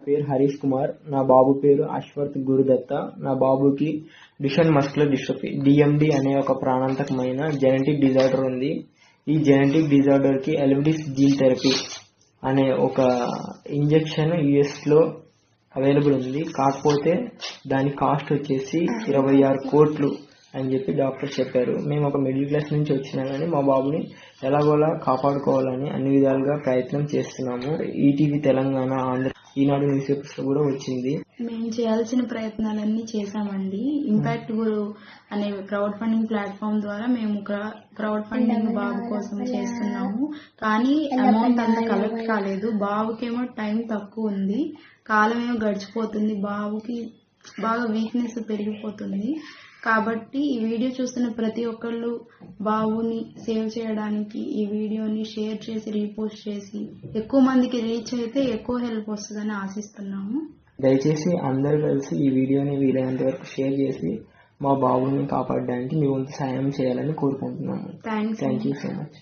పేరు హరీష్ కుమార్. నా బాబు పేరు అశ్వర్త్ గురుదత్త. నా బాబుకి డుషెన్ మస్కులర్ డిస్ట్రోఫీ DMD అనే ఒక ప్రాణాంతకమైన జెనెటిక్ డిజార్డర్ ఉంది. ఈ జెనెటిక్ డిజార్డర్ కి ఎలివిడిస్ జీన్ థెరపీ అనే ఒక ఇంజెక్షన్ US లో అవైలబుల్ ఉంది. కాకపోతే దాని కాస్ట్ వచ్చేసి 26 కోట్లు అని చెప్పి డాక్టర్ చెప్పారు. మేము ఒక మిడిల్ క్లాస్ నుంచి వచ్చినా కానీ మా బాబుని ఎలాగోలా కాపాడుకోవాలని అన్ని విధాలుగా ప్రయత్నం చేస్తున్నాము. ఈటీవీ తెలంగాణ, ఆంధ్ర, ఈనాడు న్యూస్ పేపర్స్ లో కూడా వచ్చింది. మేము చేయాల్సిన ప్రయత్నాలన్నీ చేశామండి. ఇంపాక్ట్ గురు అనే క్రౌడ్ ఫండింగ్ ప్లాట్ఫామ్ ద్వారా మేము క్రౌడ్ ఫండింగ్ బాబు కోసం చేస్తున్నాము. కానీ అమౌంట్ అంత కలెక్ట్ కాలేదు. బాబుకేమో టైం తక్కువ ఉంది, కాలం ఏమో గడిచిపోతుంది, బాబుకి బాగా వీక్నెస్ పెరిగిపోతుంది. కాబట్టి ఈ వీడియో చూస్తున్న ప్రతి ఒక్కళ్ళు బాబుని సేవ్ చేయడానికి ఈ వీడియోని షేర్ చేసి రీపోస్ట్ చేసి ఎక్కువ మందికి రీచ్ అయితే ఎక్కువ హెల్ప్ వస్తుందని ఆశిస్తున్నాము. దయచేసి అందరూ కలిసి ఈ వీడియోని వీలైనంత వరకు షేర్ చేసి మా బాబుని కాపాడడానికి మీ వంతు సాయం చేయాలని కోరుకుంటున్నాము. Thanks. Thank you so much.